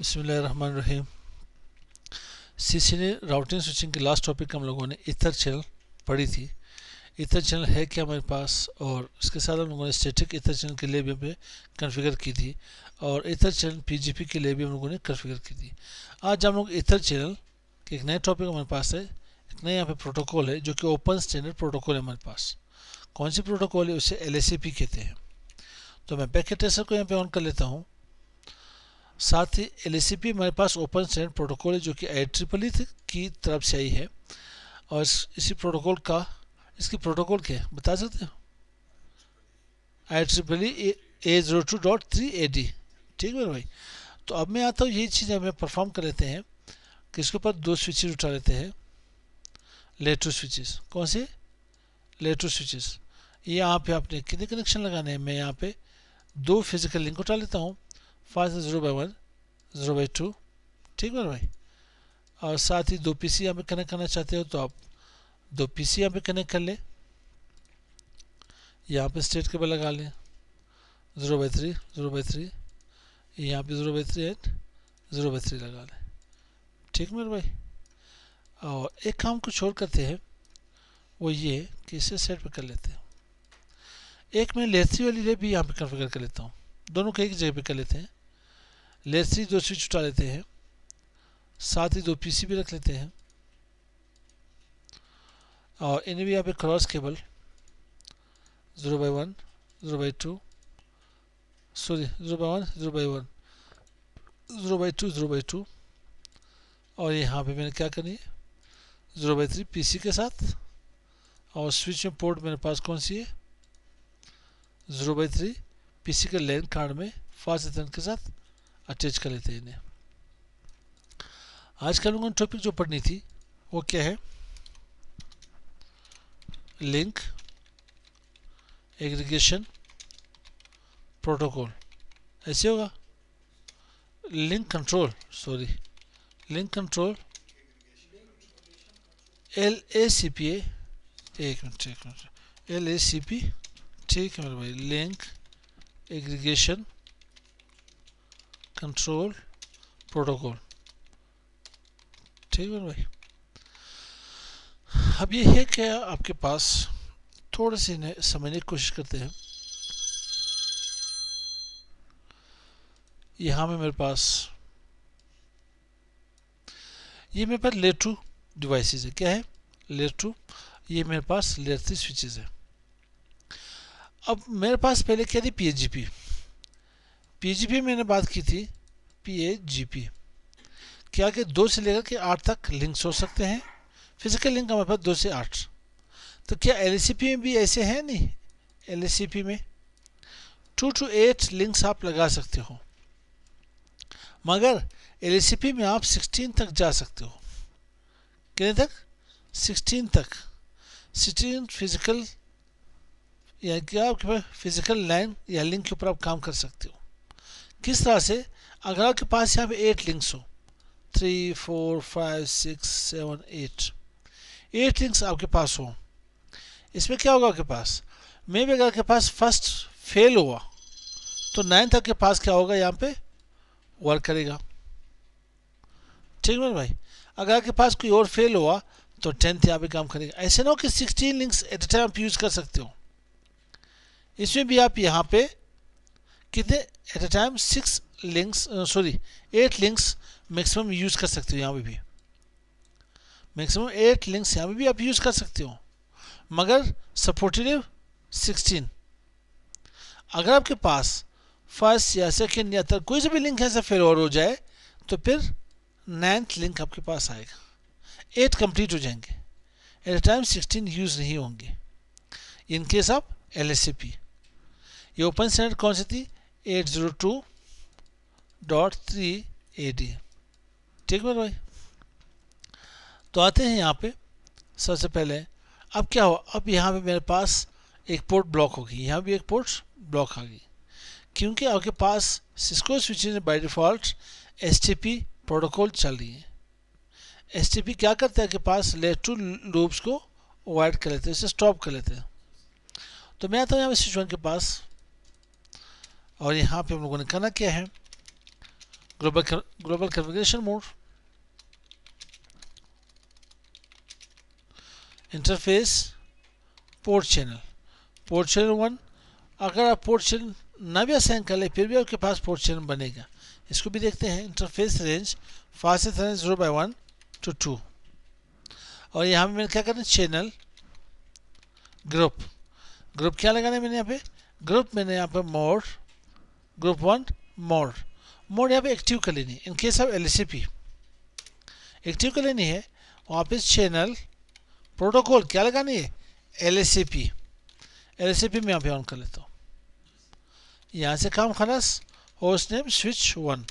बिस्मिल्लाहिर्रहमानिर्रहीम। CCNA routing switching के last topic हम लोगों ने ईथर चैनल पढ़ी थी। ईथर चैनल है क्या हमारे पास, और इसके साथ हम लोगों ने स्टैटिक ईथर चैनल के लिए भी हमें कॉन्फ़िगर की थी, और ईथर चैनल पीजीपी के लिए भी हम लोगों ने कॉन्फ़िगर की थी। आज हम लोग ईथर चैनल के एक नए टॉपिक हमारे पास है, एक नया यहाँ पे प्रोटोकॉल है जो कि ओपन स्टैंडर्ड प्रोटोकॉल है हमारे पास। कौन सी प्रोटोकॉल है? उसे LACP कहते हैं। तो मैं पैकेट ट्रेसर को यहाँ पे ऑन कर लेता हूँ। साथ ही LACP हमारे पास ओपन स्टैंडर्ड प्रोटोकॉल है जो कि IEEE की तरफ से आई है, और इसी प्रोटोकॉल का, इसकी प्रोटोकॉल क्या है बता सकते हो? IEEE A02.3AD। ठीक है भाई। तो अब मैं आता हूँ, यही चीज़ हमें परफॉर्म कर लेते हैं कि इसके ऊपर दो स्विचेस उठा लेते हैं, लेयर 2 स्विचेस। कौन से? Layer 2 switches. यहाँ पे आपने कितने कनेक्शन लगाने हैं? मैं यहाँ पे दो फिजिकल लिंक उठा लेता हूँ, 0/1 0/2। ठीक है भाई। और साथ ही दो पीसी यहाँ पे कनेक्ट करना चाहते हो तो आप दो पीसी यहाँ पे कनेक्ट कर लें। यहाँ पे स्टेट केबल लगा लें 0/3 0/3, यहाँ पे 0/3 एंड 0/3 लगा लें। ठीक मेरे भाई। और एक काम कुछ और करते हैं, वो ये कि इसे सेट पे कर लेते हैं। एक मैं लेयर 3 वाली भी यहाँ पे कॉन्फ़िगर कर लेता हूँ, दोनों को एक जगह पे कर लेते हैं। लेयर 3 दो स्विच उठा लेते हैं, साथ ही दो पीसी भी रख लेते हैं, और इन्हें भी यहाँ पे क्रॉस केबल 0/1 0/2 सॉरी 0/1 0/1 0/2 0/2, और यहाँ पे मैंने क्या करनी है 0/3 पीसी के साथ, और स्विच में पोर्ट मेरे पास कौन सी है 0/3 पीसी के लैन कार्ड में फास्ट इथरनेट के साथ अटैच कर लेते हैं इन्हें। आज का लोगों ने टॉपिक जो पढ़नी थी वो क्या है? Link aggregation protocol. ऐसे होगा link control, sorry link control LACP। एक मिनट LACP। ठीक है मेरे भाई। Link aggregation control protocol. ठीक है भाई। अब ये है क्या आपके पास, थोड़े से इन्हें समझने की कोशिश करते हैं। यहाँ में मेरे पास ये मेरे पास लेयर 2 डिवाइसेस है। क्या है? लेयर 2। ये मेरे पास लेयर 3 स्विचेस है। अब मेरे पास पहले क्या थी? PGP मैंने बात की थी, PAGP। क्या कि 2 से लेकर के 8 तक लिंक्स हो सकते हैं। फिजिकल लिंक हमारे पास 2 से 8। तो क्या LACP में भी ऐसे हैं? नहीं, LACP में 2 to 8 लिंक्स आप लगा सकते हो, मगर LACP में आप 16 तक जा सकते हो। कितने तक? 16 तक। 16 फिजिकल, या क्या आपके पास फिजिकल लाइन या लिंक के ऊपर आप काम कर सकते हो। किस तरह से? अगर आपके पास यहाँ पे 8 लिंक्स हो, 3 4 5 6 7 8 लिंक्स आपके पास हो, इसमें क्या होगा आपके पास? मे भी अगर आपके पास फर्स्ट फेल हुआ तो 9th आपके पास क्या होगा? यहाँ पे वर्क करेगा। ठीक है भाई। अगर आपके पास कोई और फेल हुआ तो 10th यहाँ पे काम करेगा। ऐसे ना हो कि 16 लिंक्स एट अ टाइम आप यूज कर सकते हो। इसमें भी आप यहाँ पे कितने at a time 6 links, sorry 8 links maximum use कर सकते हो। यहाँ पे भी मैक्सिमम 8 लिंक्स यहाँ पे भी आप यूज कर सकते हो, मगर सपोर्टेड 16। अगर आपके पास फर्स्ट या सेकेंड या थर्ड कोई से भी लिंक ऐसा फेल हो जाए तो फिर 9th लिंक आपके पास आएगा। 8 कंप्लीट हो जाएंगे, एट अ टाइम 16 यूज नहीं होंगे इन केस ऑफ LACP। ये ओपन स्टैंडर्ड कौन सी थी? 802.3AD। ठीक है भाई। तो आते हैं यहाँ पे। सबसे पहले अब क्या हुआ? अब यहाँ पे मेरे पास एक पोर्ट ब्लॉक होगी, यहाँ भी एक पोर्ट ब्लॉक आ गई, क्योंकि आपके पास सिस्को स्विचेस में बाय डिफ़ॉल्ट STP प्रोटोकॉल चल रही है। STP क्या करता है कि पास लेयर 2 लूप्स को अवॉइड कर लेते हैं, इसे स्टॉप कर लेते हैं। तो मैं आता हूँ यहाँ स्विच 1 के पास, और यहाँ पे हम लोगों ने करना क्या है? Global configuration mode, interface port channel 1। अगर आप पोर्ट चैनल ना भी असाइन कर ले फिर भी आपके पास पोर्ट चैनल बनेगा। इसको भी देखते हैं। Interface range fastest range 0/1 to 2। और यहाँ पे मैंने क्या करना है, चैनल ग्रुप क्या लगाना है मैंने यहाँ पे, ग्रुप मैंने यहाँ पे मोड, ग्रुप 1 मोड यहाँ पे एक्टिव कर लेनी है। In case of LCP active कर लेनी है। वापस चैनल प्रोटोकॉल क्या लगानी है, LCP में यहाँ पे ऑन कर लेता हूँ। यहाँ से काम खलास। होस्ट नेम स्विच 1,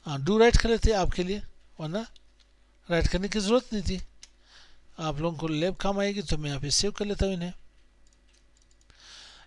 हाँ डू राइट कर लेते हैं आपके लिए, वरना राइट करने की ज़रूरत नहीं थी। आप लोगों को लैब काम आएगी तो मैं यहाँ पे सेव कर लेता हूँ इन्हें।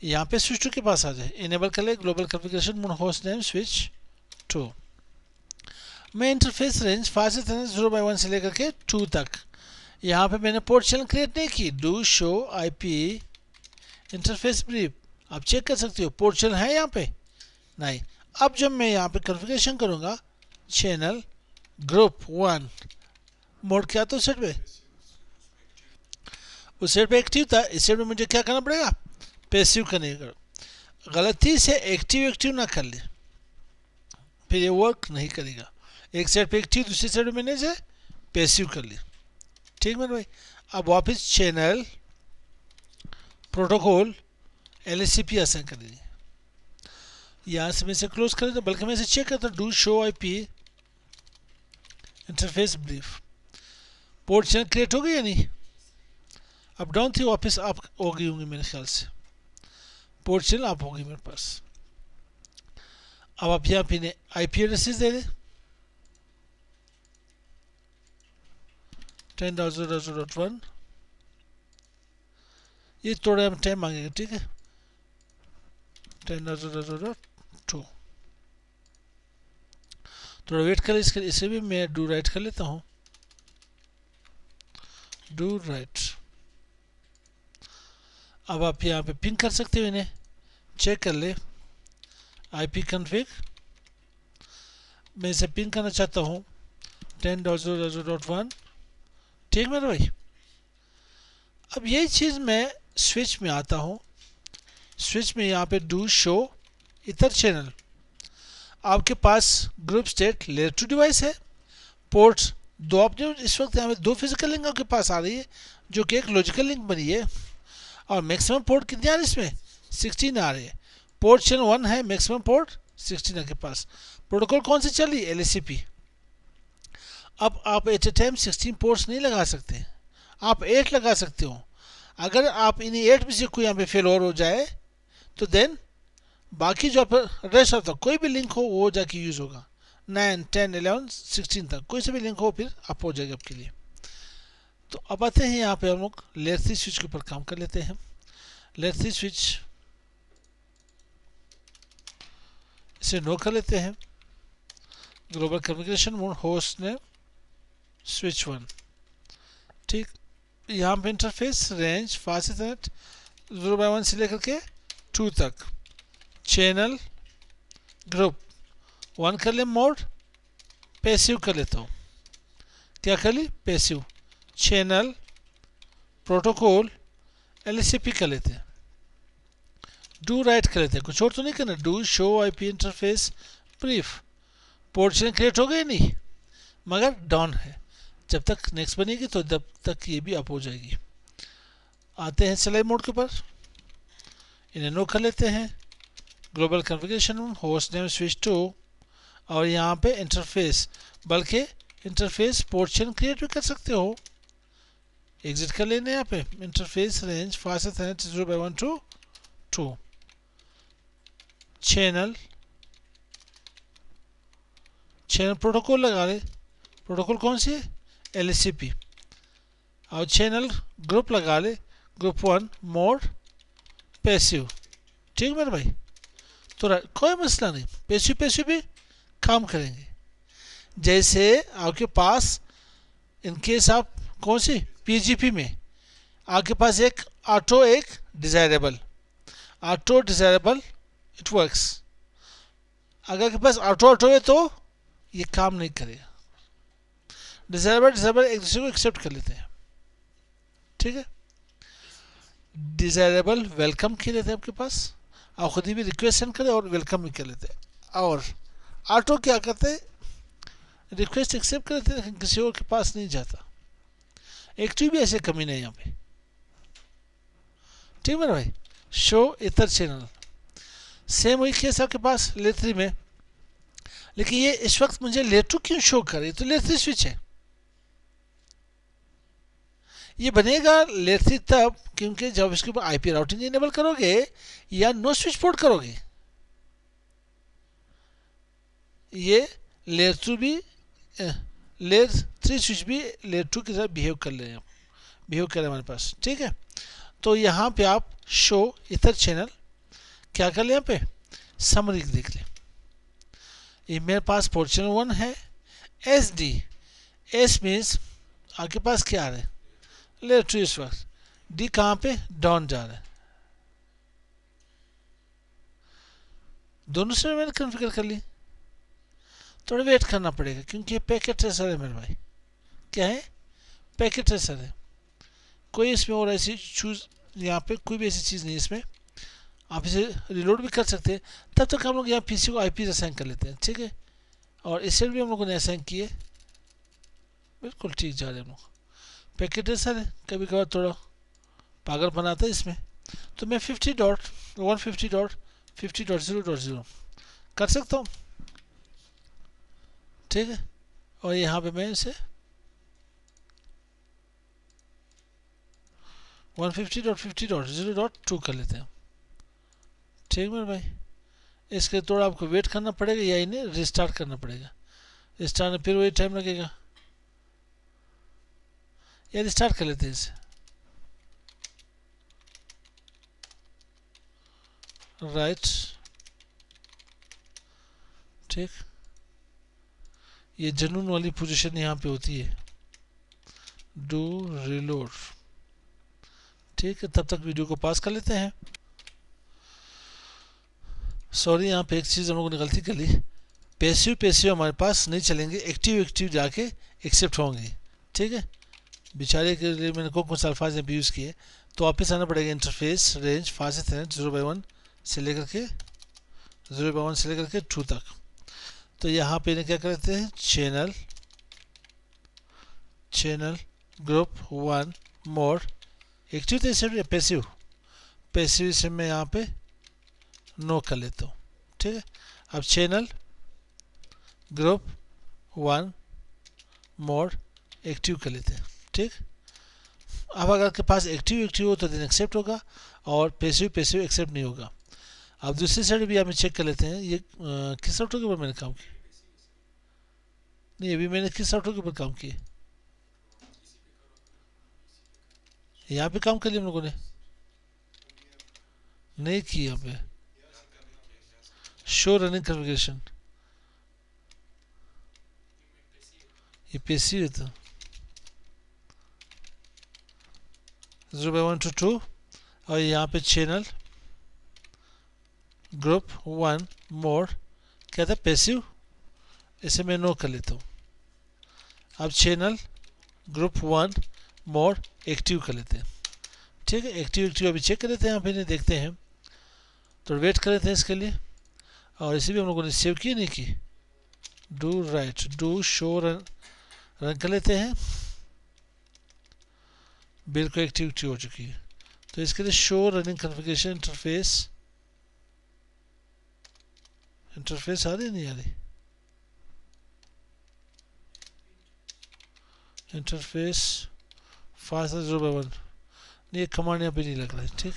यहाँ पे स्विच 2 के पास आ जाए, इनेबल कर ले global configuration mode host name switch 2। मैं इंटरफेस रेंज फास्टेस्ट रेंज 0/1 से लेकर के 2 तक, यहाँ पे मैंने पोर्ट चैनल क्रिएट नहीं की। Do show IP interface brief, आप चेक कर सकते हो पोर्ट चैनल है यहाँ पे नहीं। अब जब मैं यहाँ पे कॉन्फ़िगरेशन करूँगा, चैनल ग्रुप 1 मोड क्या तो सेट पे, उस सेट पे एक्टिव था, इस सेट पे मुझे क्या करना पड़ेगा, पैसिव करने का। गलती से एक्टिव ना कर ले फिर ये वर्क नहीं करेगा। एक सेट पे एक्टिव, दूसरे सेट पे मैंने से पैसिव कर ली। ठीक मेरे भाई। अब वापस चैनल प्रोटोकॉल LCP असाइन कर दीजिए। यहाँ से मैं इसे क्लोज कर देता, बल्कि मैं इसे चेक करता, do show IP interface brief. Port channel create हो गई या नहीं, अप डाउन थी वापस आप हो गई होंगी मेरे ख्याल से, पोर्ट चैनल आप हो गई मेरे पास। अब आप यहाँ पे IP एड्रेसेस दे दें, 10.0.0.1, ये थोड़ा टाइम मांगेगा, ठीक है। 10.0.0.2, थोड़ा वेट कर, इसे भी मैं डू राइट कर लेता हूँ, डू राइट। अब आप यहाँ पे पिंग कर सकते हो इन्हें, चेक कर ले IP config। मैं इसे पिंग करना चाहता हूँ 10.0.0.1, ठीक मेरे भाई। अब यही चीज़ मैं स्विच में आता हूँ, स्विच में यहाँ पे डू शो इतर चैनल। आपके पास ग्रुप स्टेट लेयर 2 डिवाइस है, पोर्ट्स दो, आपने इस वक्त यहाँ पे 2 फिजिकल लिंक आपके पास आ रही है जो कि एक लॉजिकल लिंक बनी है। और मैक्सिमम पोर्ट कितने आ रहे हैं इसमें, 16 आ रहे हैं। पोर्ट चैनल 1 है, मैक्सिमम पोर्ट 16 है के पास। प्रोटोकॉल कौन सी चल रही है, LCP। अब आप एट ए टाइम 16 पोर्ट्स नहीं लगा सकते, आप 8 लगा सकते हो। अगर आप इन्हीं 8 में से कोई यहाँ पे फेल हो जाए तो देन बाकी जो रेस्ट ऑफ कोई भी लिंक हो वो जाके यूज़ होगा। 9, 10, 11, 16 तक कोई से भी लिंक हो फिर आप हो जाएगा आपके लिए। तो अब आते हैं यहाँ पे हम लोग लेयर 3 स्विच के ऊपर काम कर लेते हैं। लेयर 3 स्विच इसे नो कर लेते हैं। ग्लोबल कम्युनिकेशन मोड होस्ट ने स्विच 1, ठीक। यहाँ पे इंटरफेस रेंज फास्ट इंटरनेट 0/1 से लेकर के 2 तक, चैनल ग्रुप 1 कर ले, मोड पैसिव कर लेता हूँ। क्या कर ली, पैसिव। चैनल प्रोटोकॉल LCP कर लेते हैं, डू राइट कर लेते हैं, कुछ और तो नहीं करना। Do show IP interface brief. Port channel create हो गई नहीं मगर डाउन है, जब तक नेक्स्ट बनेगी तो जब तक ये भी अप हो जाएगी। आते हैं स्लाइड मोड के ऊपर, इन्हें नो कर लेते हैं। Global configuration host name switch 2 और यहाँ पे इंटरफेस, बल्कि इंटरफेस पोर्ट चैनल क्रिएट भी कर सकते हो। एग्जिट कर लेने यहाँ पे interface range fast internet 0/1 to 2, channel protocol लगा ले। प्रोटोकॉल कौन सी है, LCP। और चैनल ग्रुप लगा ले, ग्रुप 1 मोड पैसिव, ठीक मेरे भाई। तो कोई मसला नहीं, पैसिव भी काम करेंगे। जैसे आपके पास इनकेस आप कौन सी PGP में आपके पास एक ऑटो, एक desirable, auto desirable it works. अगर आपके पास ऑटो ऑटो है तो ये काम नहीं करेगा। डिसेबल डिसेबल एक दूसरे को एक्सेप्ट कर लेते हैं, ठीक है। डिजायरेबल वेलकम किए लेते हैं आपके पास, आप खुद ही भी रिक्वेस्ट सेंड करें और वेलकम भी कर लेते हैं। और ऑटो क्या करते हैं, रिक्वेस्ट एक्सेप्ट कर लेते हैं लेकिन किसी और के पास नहीं जाता। एक्टिव भी ऐसे कमी नहीं यहाँ पे, ठीक है मेरा भाई। शो इतर चैनल सेम वही केस आपके पास लेयर 3 में, लेकिन ये इस वक्त मुझे लेयर 2 क्यों शो करे, तो लेयर 3 स्विच है। ये बनेगा लेयर 3 तब क्योंकि जब इसके ऊपर आईपी राउटिंग इनेबल करोगे या नो स्विच पोर्ट करोगे, ये लेयर 2 भी लेयर 3 स्विच भी लेयर 2 की तरह बिहेव कर ले रहे हैं, बिहेव कर रहे हैं हमारे पास, ठीक है। तो यहाँ पे आप शो इतर चैनल क्या कर ले, यहाँ पे समरी देख लें। ये मेरे पास पोर्ट चैनल 1 है, एस डी, एस मीन्स आपके पास क्या आ रहा है लेयर 2 इस वक्त, डी कहाँ पे डाउन जा रहा है। दोनों से मैंने कॉन्फ़िगर कर ली, थोड़ा वेट करना पड़ेगा क्योंकि ये पैकेट ट्रेसर है मेरे भाई। क्या है, पैकेट ट्रेसर है, कोई इसमें और ऐसी चूज यहाँ पे कोई भी ऐसी चीज़ नहीं है इसमें, आप इसे रिलोड भी कर सकते हैं। तब तक हम लोग यहाँ पीसी को आईपी असाइन कर लेते हैं, ठीक है। और इससे भी हम लोगों ने असाइन किए, बिल्कुल ठीक जा रहे हैं हम लोग। पैकेट ट्रेसर है, कभी कभार थोड़ा पागल बनाता है इसमें, तो मैं 50.150.50.0.0 कर सकता हूँ, ठीक है। और यहाँ पे मैं इसे 150.50.0.2 कर लेते हैं, ठीक है मेरे भाई। इसके थोड़ा आपको वेट करना पड़ेगा या इन्हें रिस्टार्ट करना पड़ेगा, रिस्टार्ट में फिर वही टाइम लगेगा, या रिस्टार्ट कर लेते हैं इसे। राइट, ठीक, ये जनून वाली पोजीशन यहाँ पे होती है, डू रिलोड, ठीक है। तब तक वीडियो को पास कर लेते हैं। सॉरी, यहाँ पे एक चीज़ हम लोगों ने गलती कर ली, पैसिव पैसिव हमारे पास नहीं चलेंगे, एक्टिव एक्टिव जाके एक्सेप्ट होंगे, ठीक है। बेचारे के लिए मैंने कौन से अल्फाज यहाँ पे यूज़ किए, तो वापस आना पड़ेगा इंटरफेस रेंज फास्ट 0/1 से लेकर के 0/1 से लेकर के 2 तक। तो यहाँ पे इन्हें क्या करते हैं, चैनल ग्रुप 1 मोड एक्टिव तो इसे पैसिव, पैसिव से मैं यहाँ पे नो कर लेता हूँ, ठीक है। अब चैनल ग्रुप 1 मोड एक्टिव कर लेते हैं, ठीक। अब अगर आपके पास एक्टिव हो तो देन एक्सेप्ट होगा और पैसिव एक्सेप्ट नहीं होगा। अब दूसरी साइड भी हमें चेक कर लेते हैं, ये किस सॉफ्टवेयर के ऊपर मैंने काम किया, नहीं अभी मैंने किस सॉफ्टवेयर के ऊपर काम किया, यहाँ पे काम कर लिया हम लोगों ने, नहीं किया यहाँ पे शो रनिंग कॉन्फ़िगरेशन, ये पैसिव है तो 0/1 to 2 और यहाँ पे चैनल ग्रुप 1 मोड क्या था पैसिव, इसे मैं नो कर लेता हूँ। अब चैनल ग्रुप 1 मोड एक्टिव कर लेते हैं, ठीक है। एक्टिव अभी चेक कर लेते हैं, यहाँ पे देखते हैं, तो वेट कर लेते हैं इसके लिए। और इसे भी हम लोगों ने सेव की नहीं की, do right do show run कर लेते हैं, बिल्कुल एक्टिव हो चुकी है। तो इसके लिए शो रनिंग कॉन्फ़िगरेशन इंटरफेस आ रही नहीं आ रही, इंटरफेस फास्ट 0/1 नहीं, ये कमांड यहाँ पे नहीं लग रहा है, ठीक।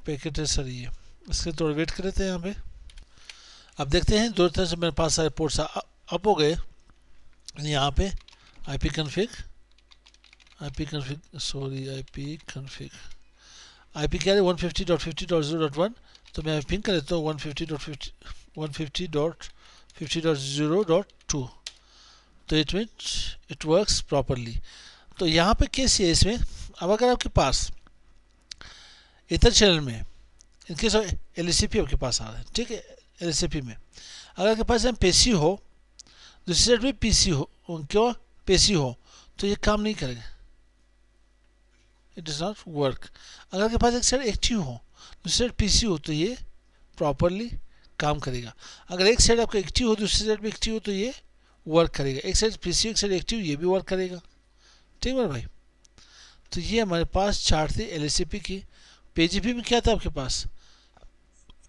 पैकेट है सर, ये इसके थोड़ा वेट कर लेते हैं यहाँ पे। अब देखते हैं दो तरह से मेरे पास सारे पोर्ट्स अप हो गए। यहाँ पे आईपी कन्फिग आईपी क्या है 150.50.0.1, तो मैं पिंग कर देता हूँ 150.50.0.2, तो it means it works properly. तो यहाँ पे केस है इसमें, अब अगर आपके पास इतर चैनल में इनकेस LCP आपके पास आ रहा है, ठीक है, LCP में। अगर आपके पास पैसिव हो, दूसरी साइड भी पीसी हो, क्यों पैसिव हो, तो ये काम नहीं करेगा, इट डज नॉट वर्क। अगर आपके पास एक साइड एक्टिव हो, दूसरी साइड पीसी हो, तो ये प्रॉपरली काम करेगा। अगर एक साइड आपका एक्टिव हो, दूसरी साइड भी एक्टिव हो, तो ये वर्क करेगा। एक साइड पीसी, एक साइड एक्टिव, ये भी वर्क करेगा। ठीक है भाई। तो ये हमारे पास चार्ट थी LCP की। PGP में क्या था आपके पास,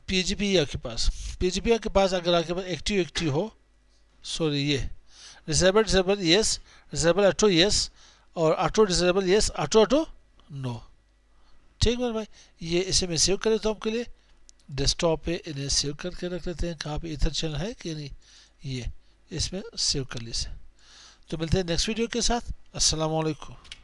PGP आपके पास, PGP आपके पास अगर आपके पास एक्टिव हो, सॉरी ये disable yes, disable auto yes, और auto disable yes, auto no. ठीक है भाई। ये इसे मैं सेव कर लेता हूँ आपके लिए, डेस्कटॉप पे इन्हें सेव करके रख लेते हैं। कहाँ पे इधर चैनल है कि नहीं, ये इसमें सेव कर लीजिए। तो मिलते हैं नेक्स्ट वीडियो के साथ। अस्सलाम वालेकुम।